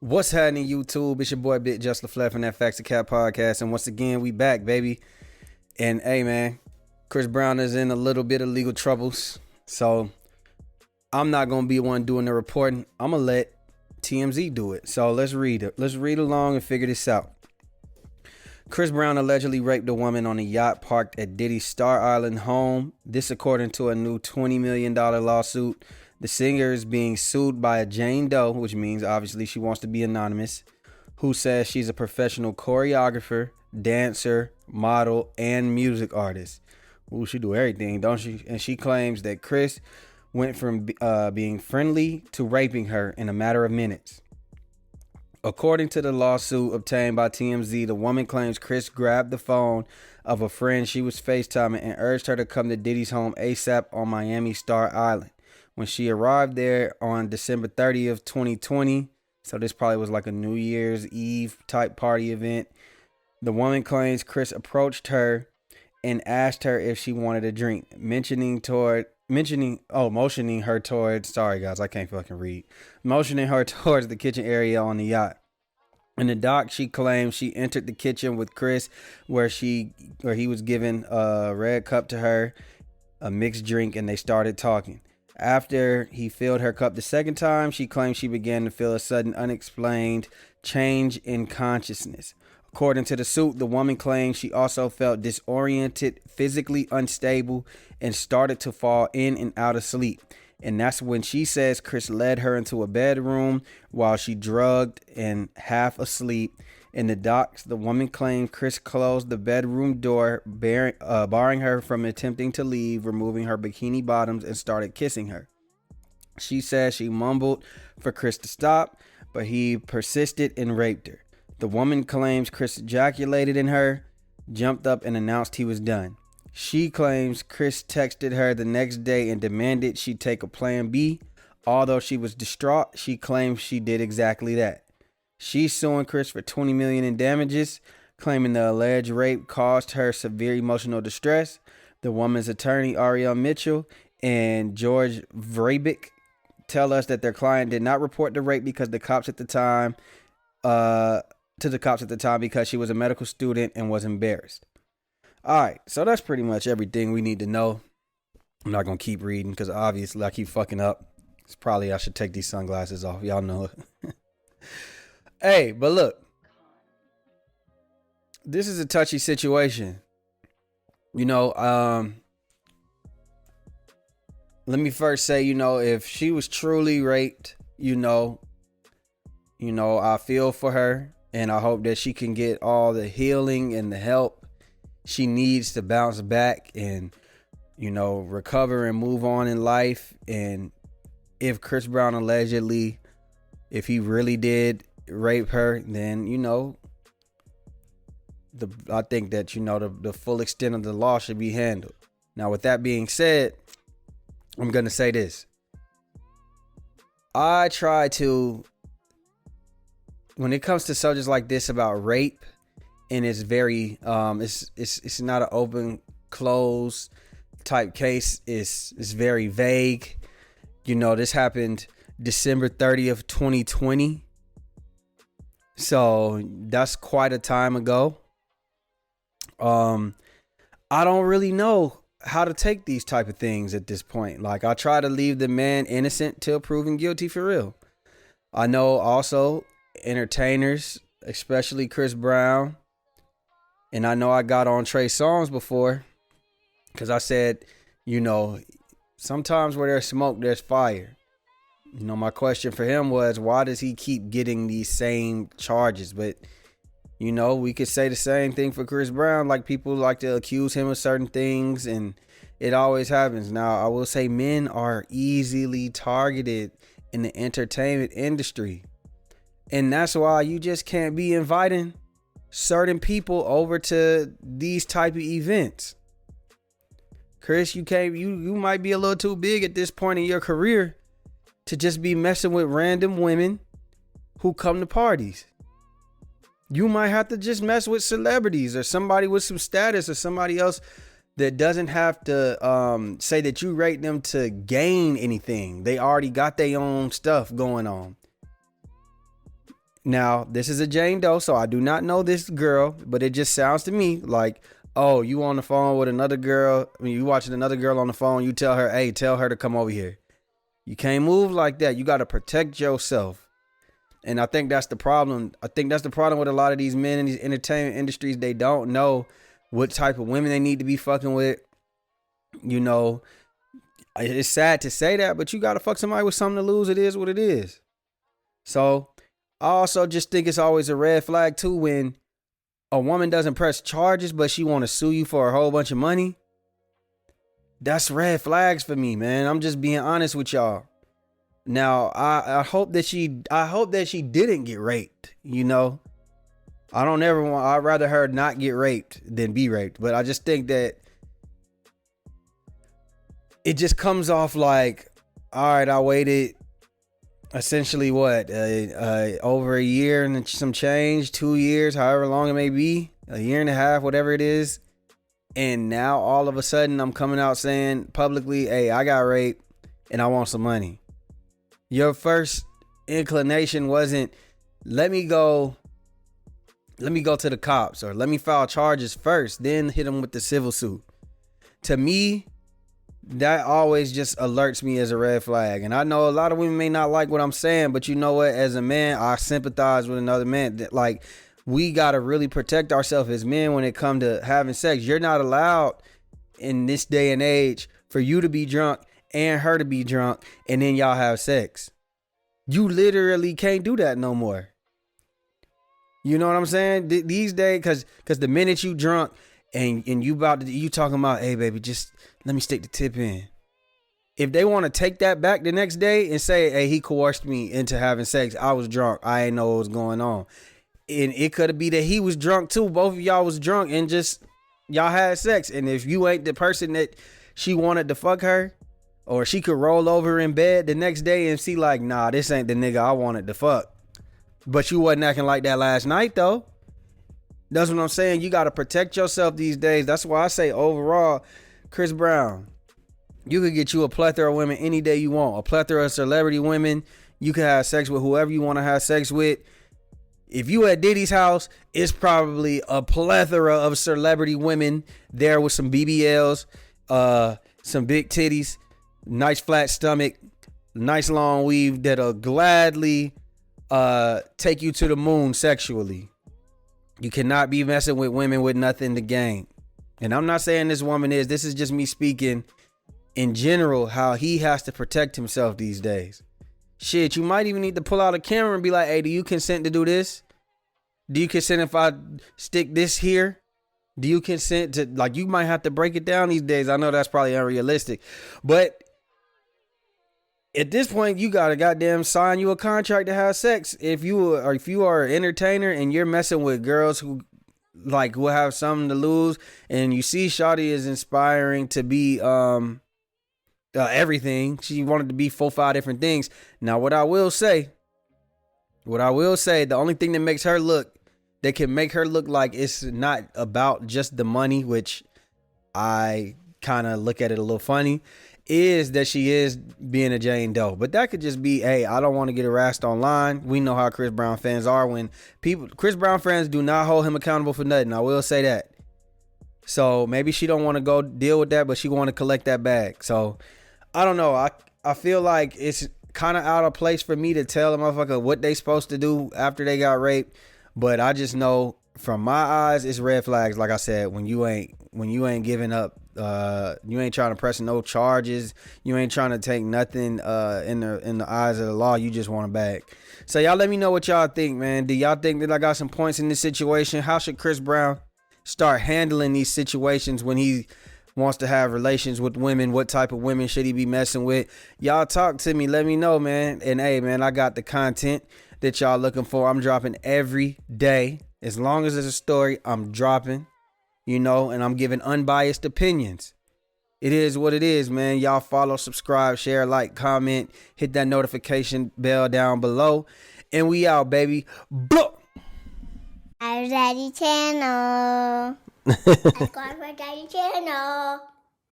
What's happening, YouTube? It's your boy Big Just LaFleur from that Facts of Cat podcast, and once again, we back, baby. And hey, man, Chris Brown is in a little bit of legal troubles, so I'm not gonna be one doing the reporting. I'm gonna let TMZ do it. So let's read it. Let's read along and figure this out. Chris Brown allegedly raped a woman on a yacht parked at Diddy's Star Island home. This according to a new $20 million lawsuit. The singer is being sued by a Jane Doe, which means obviously she wants to be anonymous, who says she's a professional choreographer, dancer, model, and music artist. Ooh, she do everything, don't she? And she claims that Chris went from being friendly to raping her in a matter of minutes. According to the lawsuit obtained by TMZ, the woman claims Chris grabbed the phone of a friend she was FaceTiming and urged her to come to Diddy's home ASAP on Miami Star Island. When she arrived there on December 30th, 2020, so this probably was like a New Year's Eve type party event, the woman claims Chris approached her and asked her if she wanted a drink, motioning her towards, sorry guys, I can't fucking read, motioning her towards the kitchen area on the yacht. In the doc, she claims she entered the kitchen with Chris where he was giving a red cup to her, a mixed drink, and they started talking. After he filled her cup the second time, she claims she began to feel a sudden unexplained change in consciousness. According to the suit, the woman claims she also felt disoriented, physically unstable, and started to fall in and out of sleep. And that's when she says Chris led her into a bedroom while she drugged and half asleep. In the docs, the woman claimed Chris closed the bedroom door, barring her from attempting to leave, removing her bikini bottoms, and started kissing her. She says she mumbled for Chris to stop, but he persisted and raped her. The woman claims Chris ejaculated in her, jumped up, and announced he was done. She claims Chris texted her the next day and demanded she take a plan B. Although she was distraught, she claims she did exactly that. She's suing Chris for $20 million in damages, claiming the alleged rape caused her severe emotional distress. The woman's attorney, Ariel Mitchell, and George Vrabik tell us that their client did not report the rape because to the cops at the time because she was a medical student and was embarrassed. All right, so that's pretty much everything we need to know. I'm not going to keep reading because obviously I keep fucking up. It's probably I should take these sunglasses off. Y'all know it. Hey, but look, this is a touchy situation. Let me first say, if she was truly raped, I feel for her and I hope that she can get all the healing and the help she needs to bounce back and, recover and move on in life. And if Chris Brown allegedly, if he really did rape her, then I think that the full extent of the law should be handled. Now, with that being said, I'm gonna say this. I try to, when it comes to subjects like this about rape, and it's very it's not an open close type case. It's very vague. This happened December 30th, 2020. So that's quite a time ago. I don't really know how to take these type of things at this point. Like, I try to leave the man innocent till proven guilty for real. I know also entertainers, especially Chris Brown, and I know I got on Trey Songz before because I said, sometimes where there's smoke, there's fire. My question for him was, why does he keep getting these same charges? But, we could say the same thing for Chris Brown. Like, people like to accuse him of certain things, and it always happens. Now, I will say men are easily targeted in the entertainment industry. And that's why you just can't be inviting certain people over to these type of events. Chris, you might be a little too big at this point in your career to just be messing with random women who come to parties. You might have to just mess with celebrities or somebody with some status or somebody else that doesn't have to say that you rate them to gain anything. They already got their own stuff going on. Now, this is a Jane Doe, so I do not know this girl, but it just sounds to me like, oh, you on the phone with another girl. I mean, you watching another girl on the phone. You tell her, hey, tell her to come over here. You can't move like that. You got to protect yourself. And I think that's the problem. I think that's the problem with a lot of these men in these entertainment industries. They don't know what type of women they need to be fucking with. You know, it's sad to say that, but you got to fuck somebody with something to lose. It is what it is. So I also just think it's always a red flag too when a woman doesn't press charges, but she want to sue you for a whole bunch of money. That's red flags for me, man. I'm just being honest with y'all. Now, I hope that she didn't get raped, you know. I'd rather her not get raped than be raped. But I just think that it just comes off like, all right, I waited essentially over a year and some change, 2 years, however long it may be, a year and a half, whatever it is. And now all of a sudden I'm coming out saying publicly, hey, I got raped and I want some money. Your first inclination wasn't, let me go to the cops or let me file charges first, then hit them with the civil suit. To me, that always just alerts me as a red flag. And I know a lot of women may not like what I'm saying, but you know what? As a man, I sympathize with another man. That, like, we got to really protect ourselves as men when it comes to having sex. You're not allowed in this day and age for you to be drunk and her to be drunk and then y'all have sex. You literally can't do that no more. You know what I'm saying? These days, because the minute you drunk and you talking about, hey baby, just let me stick the tip in. If they want to take that back the next day and say, hey, he coerced me into having sex, I was drunk, I ain't know what was going on. And it could be that he was drunk too. Both of y'all was drunk and just y'all had sex. And if you ain't the person that she wanted to fuck her, or she could roll over in bed the next day and see like, nah, this ain't the nigga I wanted to fuck. But you wasn't acting like that last night though. That's what I'm saying. You got to protect yourself these days. That's why I say overall, Chris Brown, you could get you a plethora of women any day you want. A plethora of celebrity women. You can have sex with whoever you want to have sex with. If you at Diddy's house, it's probably a plethora of celebrity women there with some BBLs, some big titties, nice flat stomach, nice long weave that'll gladly take you to the moon sexually. You cannot be messing with women with nothing to gain. And I'm not saying this woman is. This is just me speaking in general how he has to protect himself these days. Shit, you might even need to pull out a camera and be like, hey, do you consent to do this? Do you consent if I stick this here? Do you consent to, like, you might have to break it down these days. I know that's probably unrealistic, but at this point, you gotta goddamn sign you a contract to have sex. If you are an entertainer and you're messing with girls who have something to lose, and you see Shawty is inspiring to be everything. She wanted to be 4-5 different things. Now, what I will say, the only thing that can make her look like it's not about just the money, which I kind of look at it a little funny, is that she is being a Jane Doe. But that could just be, hey, I don't want to get harassed online. We know how Chris Brown fans are. When Chris Brown fans do not hold him accountable for nothing. I will say that. So maybe she don't want to go deal with that, but she want to collect that bag. So I don't know. I feel like it's kind of out of place for me to tell a motherfucker what they supposed to do after they got raped. But I just know from my eyes, it's red flags. Like I said, when you ain't giving up, you ain't trying to press no charges, you ain't trying to take nothing in the eyes of the law. You just want a bag. So y'all let me know what y'all think, man. Do y'all think that I got some points in this situation? How should Chris Brown start handling these situations when he wants to have relations with women? What type of women should he be messing with? Y'all talk to me. Let me know, man. And hey, man, I got the content that y'all looking for. I'm dropping every day. As long as there's a story, I'm dropping, and I'm giving unbiased opinions. It is what it is, man. Y'all follow, subscribe, share, like, comment, hit that notification bell down below. And we out, baby. Blah! Our Daddy channel. Subscribe for Daddy channel.